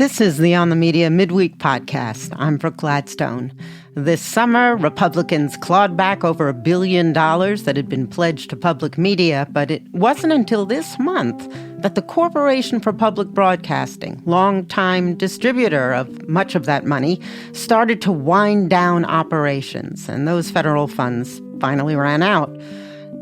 This is the On the Media Midweek Podcast. I'm Brooke Gladstone. This summer, Republicans clawed back over $1 billion that had been pledged to public media, but it wasn't until this month that the Corporation for Public Broadcasting, longtime distributor of much of that money, started to wind down operations, and those federal funds finally ran out.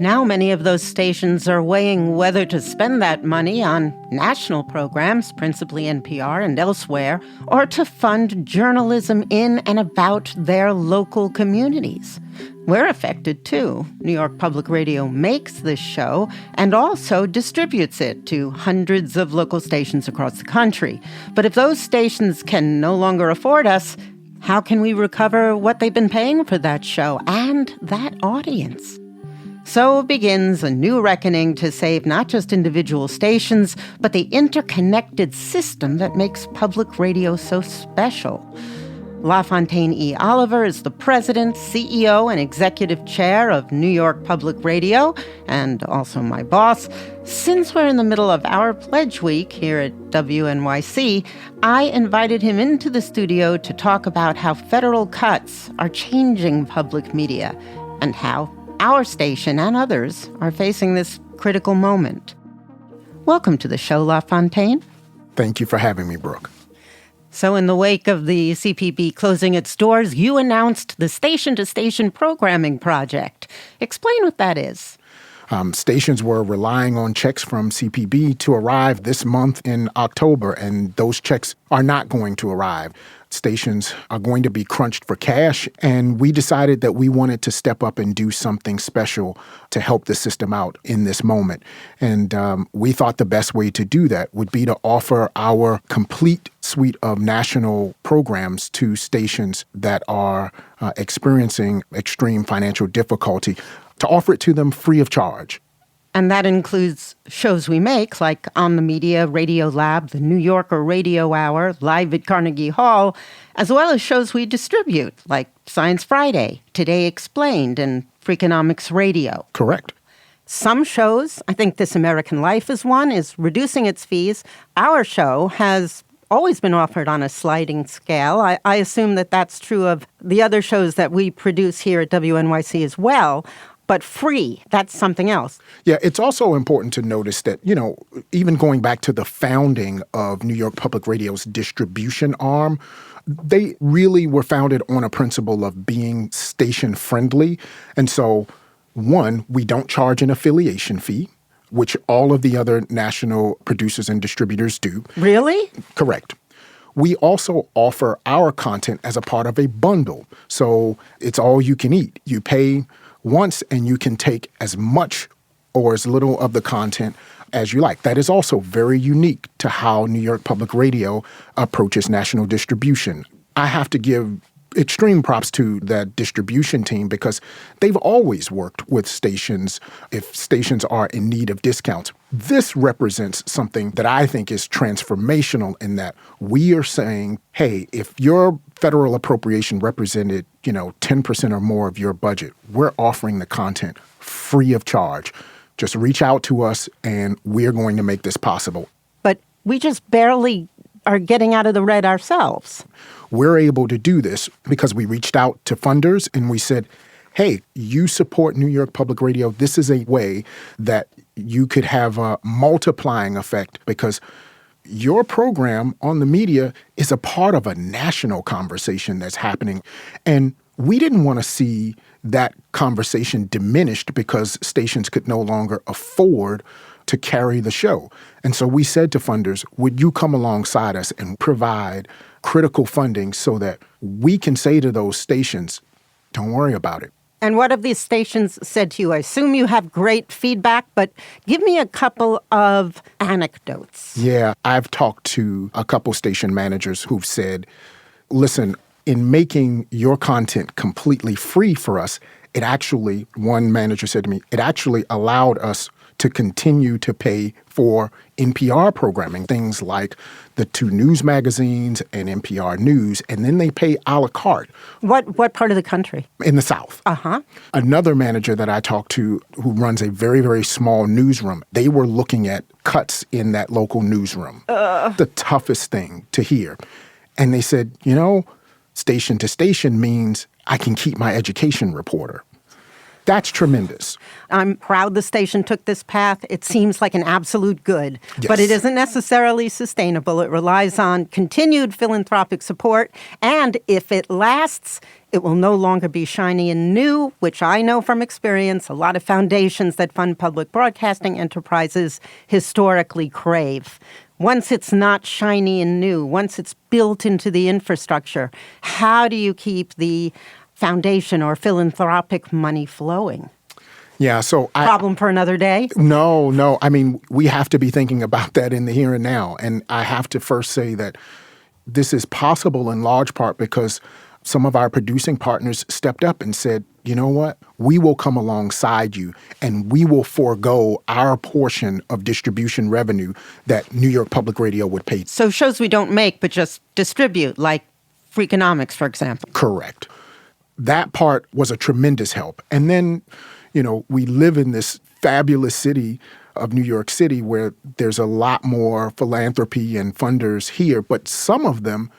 Now many of those stations are weighing whether to spend that money on national programs, principally NPR and elsewhere, or to fund journalism in and about their local communities. We're affected too. New York Public Radio makes this show and also distributes it to hundreds of local stations across the country. But if those stations can no longer afford us, how can we recover what they've been paying for that show and that audience? So begins a new reckoning to save not just individual stations, but the interconnected system that makes public radio so special. LaFontaine E. Oliver is the president, CEO, and executive chair of New York Public Radio, and also my boss. Since we're in the middle of our pledge week here at WNYC, I invited him into the studio to talk about how federal cuts are changing public media and how our station and others are facing this critical moment. Welcome to the show, LaFontaine. Thank you for having me, Brooke. So in the wake of the CPB closing its doors, you announced the Station-to-Station Programming Project. Explain what that is. Stations were relying on checks from CPB to arrive this month in October, and those checks are not going to arrive. Stations are going to be crunched for cash, and we decided that we wanted to step up and do something special to help the system out in this moment. And we thought the best way to do that would be to offer our complete suite of national programs to stations that are experiencing extreme financial difficulty, to offer it to them free of charge. And that includes shows we make, like On the Media, Radio Lab, The New Yorker Radio Hour, Live at Carnegie Hall, as well as shows we distribute, like Science Friday, Today Explained, and Freakonomics Radio. Correct. Some shows, I think This American Life is one, is reducing its fees. Our show has always been offered on a sliding scale. I assume that that's true of the other shows that we produce here at WNYC as well. But free, that's something else. Yeah, it's also important to notice that, even going back to the founding of New York Public Radio's distribution arm, they really were founded on a principle of being station-friendly. And so, one, we don't charge an affiliation fee, which all of the other national producers and distributors do. Really? Correct. We also offer our content as a part of a bundle. So it's all you can eat. You pay once, and you can take as much or as little of the content as you like. That is also very unique to how New York Public Radio approaches national distribution. I have to give extreme props to that distribution team because they've always worked with stations if stations are in need of discounts. This represents something that I think is transformational in that we are saying, hey, if your federal appropriation represented, 10% or more of your budget, we're offering the content free of charge. Just reach out to us and we're going to make this possible. But we just barely are getting out of the red ourselves. We're able to do this because we reached out to funders and we said, hey, you support New York Public Radio. This is a way that you could have a multiplying effect because your program On the Media is a part of a national conversation that's happening. And we didn't want to see that conversation diminished because stations could no longer afford to carry the show. And so we said to funders, would you come alongside us and provide critical funding so that we can say to those stations, don't worry about it. And what have these stations said to you? I assume you have great feedback, but give me a couple of anecdotes. Yeah, I've talked to a couple station managers who've said, listen, in making your content completely free for us, one manager said to me, it actually allowed us to continue to pay for NPR programming, things like the two news magazines and NPR News, and then they pay a la carte. What part of the country? In the South. Uh-huh. Another manager that I talked to who runs a very, very small newsroom, they were looking at cuts in that local newsroom. The toughest thing to hear. And they said, station to station means I can keep my education reporter. That's tremendous. I'm proud the station took this path. It seems like an absolute good, Yes. but it isn't necessarily sustainable. It relies on continued philanthropic support, and if it lasts, it will no longer be shiny and new, which I know from experience a lot of foundations that fund public broadcasting enterprises historically crave. Once it's not shiny and new, once it's built into the infrastructure, how do you keep the foundation or philanthropic money flowing? Yeah, so Problem for another day? No. I mean, we have to be thinking about that in the here and now. And I have to first say that this is possible in large part because some of our producing partners stepped up and said, you know what? We will come alongside you and we will forego our portion of distribution revenue that New York Public Radio would pay. So shows we don't make, but just distribute, like Freakonomics, for example. Correct. That part was a tremendous help. And then, we live in this fabulous city of New York City where there's a lot more philanthropy and funders here, but some of them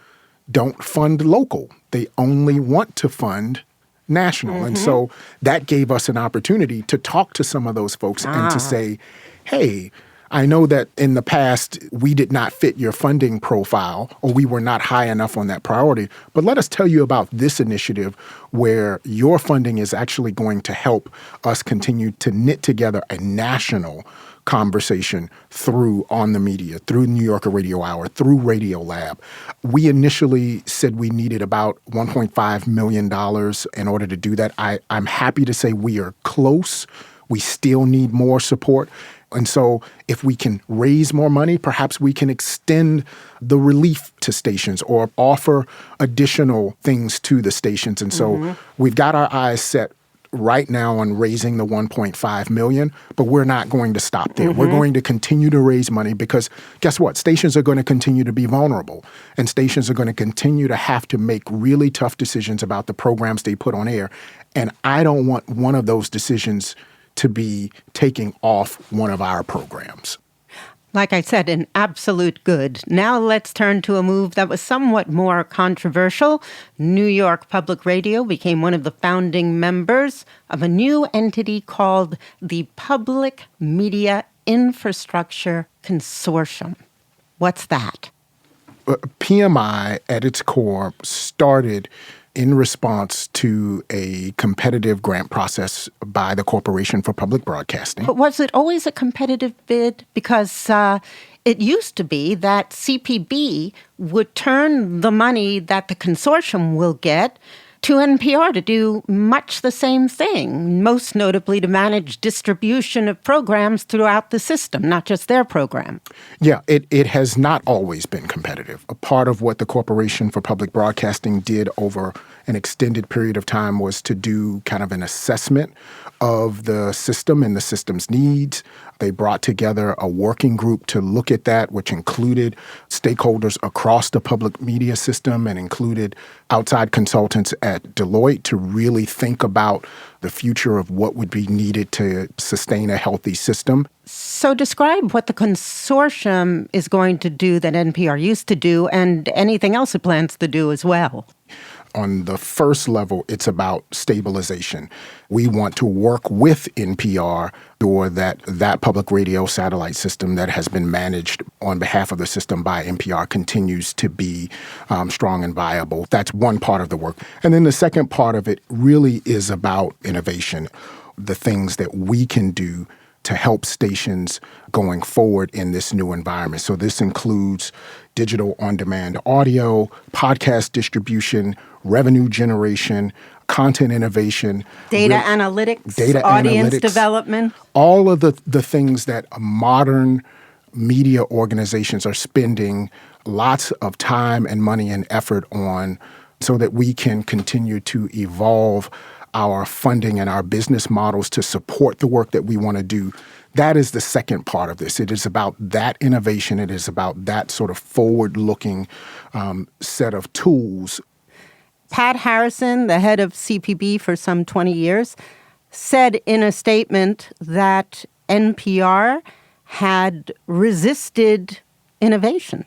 don't fund local. They only want to fund national. Mm-hmm. And so that gave us an opportunity to talk to some of those folks and to say, hey, I know that in the past we did not fit your funding profile or we were not high enough on that priority, but let us tell you about this initiative where your funding is actually going to help us continue to knit together a national conversation through On the Media, through New Yorker Radio Hour, through Radio Lab. We initially said we needed about $1.5 million in order to do that. I'm happy to say we are close. We still need more support. And so if we can raise more money, perhaps we can extend the relief to stations or offer additional things to the stations. And so we've got our eyes set right now on raising the $1.5 million, but we're not going to stop there. We're going to continue to raise money because guess what? Stations are going to continue to be vulnerable and stations are going to continue to have to make really tough decisions about the programs they put on air. And I don't want one of those decisions to be taking off one of our programs. Like I said, an absolute good. Now let's turn to a move that was somewhat more controversial. New York Public Radio became one of the founding members of a new entity called the Public Media Infrastructure Consortium. What's that? PMI, at its core, started in response to a competitive grant process by the Corporation for Public Broadcasting. But was it always a competitive bid? Because it used to be that CPB would turn the money that the consortium will get to NPR to do much the same thing, most notably to manage distribution of programs throughout the system, not just their program. Yeah, it has not always been competitive. A part of what the Corporation for Public Broadcasting did over an extended period of time was to do kind of an assessment of the system and the system's needs. They brought together a working group to look at that, which included stakeholders across the public media system and included outside consultants at Deloitte to really think about the future of what would be needed to sustain a healthy system. So describe what the consortium is going to do that NPR used to do and anything else it plans to do as well. On the first level, it's about stabilization. We want to work with NPR or that public radio satellite system that has been managed on behalf of the system by NPR continues to be strong and viable. That's one part of the work. And then the second part of it really is about innovation, the things that we can do to help stations going forward in this new environment. So this includes digital on-demand audio, podcast distribution, revenue generation, content innovation, data analytics, audience development. All of the things that modern media organizations are spending lots of time and money and effort on so that we can continue to evolve our funding and our business models to support the work that we want to do. That is the second part of this. It is about that innovation. It is about that sort of forward-looking set of tools. Pat Harrison, the head of CPB for some 20 years, said in a statement that NPR had resisted innovation.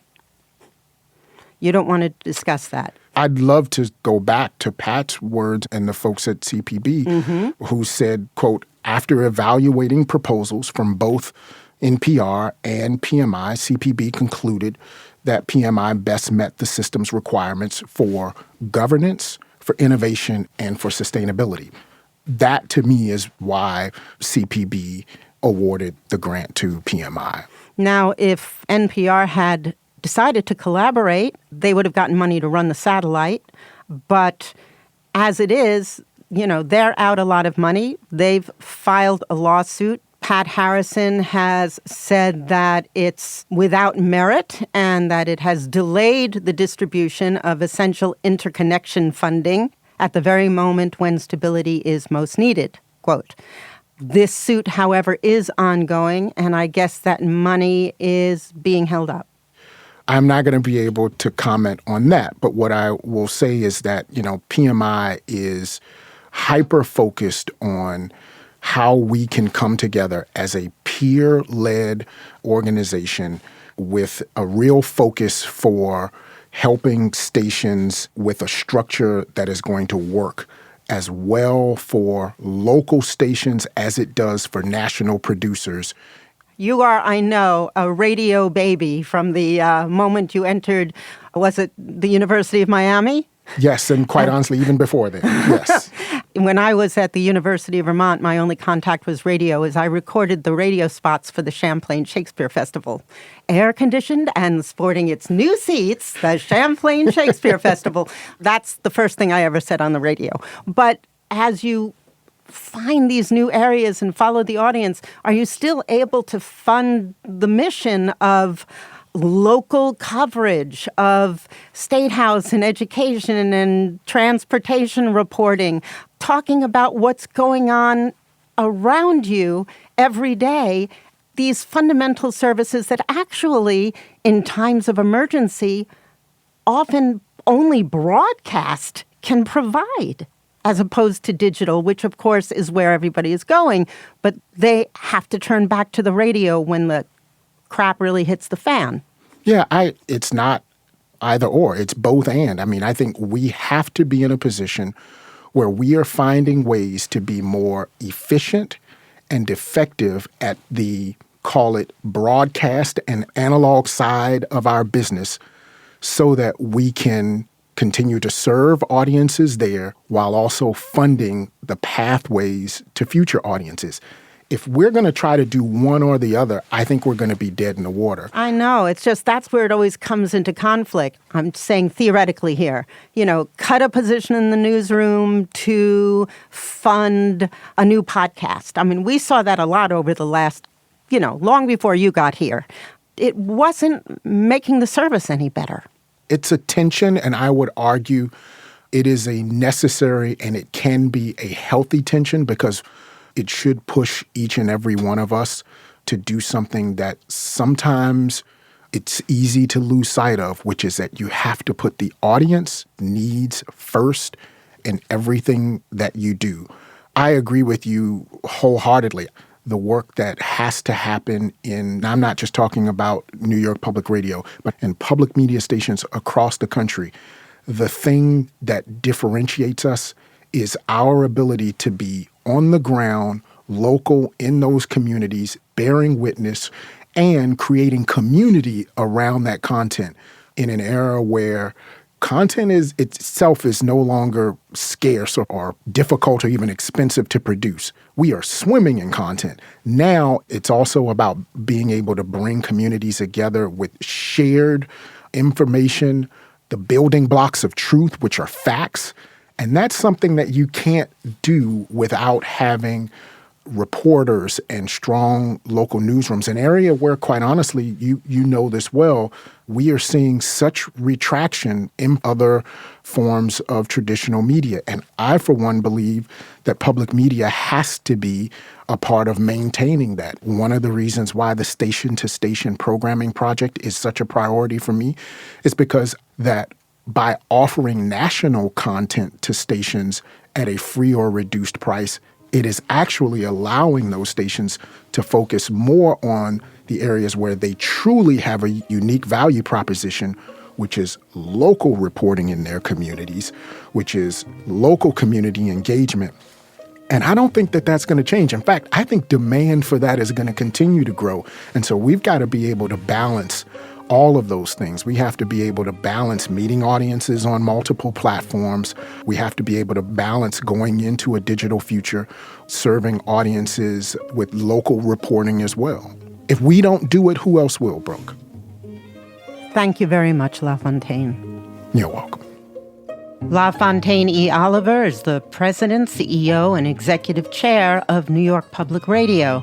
You don't want to discuss that. I'd love to go back to Pat's words and the folks at CPB who said, quote, after evaluating proposals from both NPR and PMI, CPB concluded that PMI best met the system's requirements for governance, for innovation, and for sustainability. That, to me, is why CPB awarded the grant to PMI. Now, if NPR had decided to collaborate, they would have gotten money to run the satellite. But as it is, they're out a lot of money. They've filed a lawsuit. Pat Harrison has said that it's without merit and that it has delayed the distribution of essential interconnection funding at the very moment when stability is most needed. Quote, this suit, however, is ongoing, and I guess that money is being held up. I'm not going to be able to comment on that. But what I will say is that, PMI is hyper-focused on how we can come together as a peer-led organization with a real focus for helping stations with a structure that is going to work as well for local stations as it does for national producers. You are, I know, a radio baby from the moment you entered, was it the University of Miami? Yes, and quite honestly, even before then, yes. When I was at the University of Vermont, my only contact was radio, as I recorded the radio spots for the Champlain Shakespeare Festival. Air-conditioned and sporting its new seats, the Champlain Shakespeare Festival. That's the first thing I ever said on the radio. But as you find these new areas and follow the audience, are you still able to fund the mission of local coverage of State House and education and transportation reporting, talking about what's going on around you every day, these fundamental services that actually, in times of emergency, often only broadcast can provide, as opposed to digital, which, of course, is where everybody is going. But they have to turn back to the radio when the crap really hits the fan. Yeah, it's not either or. It's both and. I mean, I think we have to be in a position where we are finding ways to be more efficient and effective at the, call it, broadcast and analog side of our business so that we can continue to serve audiences there while also funding the pathways to future audiences. If we're going to try to do one or the other, I think we're going to be dead in the water. I know. It's just that's where it always comes into conflict. I'm saying theoretically here, cut a position in the newsroom to fund a new podcast. I mean, we saw that a lot over the last, long before you got here. It wasn't making the service any better. It's a tension, and I would argue it is a necessary and it can be a healthy tension because it should push each and every one of us to do something that sometimes it's easy to lose sight of, which is that you have to put the audience needs first in everything that you do. I agree with you wholeheartedly. The work that has to happen I'm not just talking about New York Public Radio, but in public media stations across the country, the thing that differentiates us is our ability to be on the ground, local in those communities, bearing witness, and creating community around that content in an era where content itself is no longer scarce or difficult or even expensive to produce. We are swimming in content. Now it's also about being able to bring communities together with shared information, the building blocks of truth, which are facts. And that's something that you can't do without having reporters and strong local newsrooms, an area where, quite honestly, you know this well, we are seeing such retraction in other forms of traditional media. And I, for one, believe that public media has to be a part of maintaining that. One of the reasons why the station-to-station programming project is such a priority for me is because that by offering national content to stations at a free or reduced price, it is actually allowing those stations to focus more on the areas where they truly have a unique value proposition, which is local reporting in their communities, which is local community engagement. And I don't think that that's going to change. In fact, I think demand for that is going to continue to grow. And so we've got to be able to balance all of those things. We have to be able to balance meeting audiences on multiple platforms. We have to be able to balance going into a digital future, serving audiences with local reporting as well. If we don't do it, who else will, Brooke? Thank you very much, LaFontaine. You're welcome. LaFontaine E. Oliver is the president, CEO, and executive chair of New York Public Radio.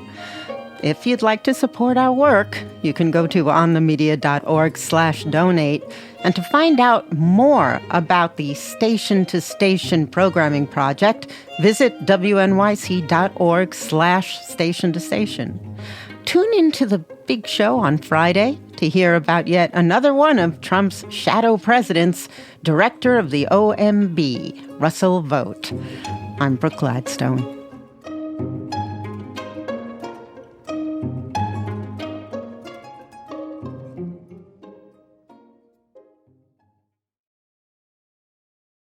If you'd like to support our work, you can go to onthemedia.org/donate. And to find out more about the Station to Station programming project, visit WNYC.org/station to station. Tune into the big show on Friday to hear about yet another one of Trump's shadow presidents, director of the OMB, Russell Vought. I'm Brooke Gladstone.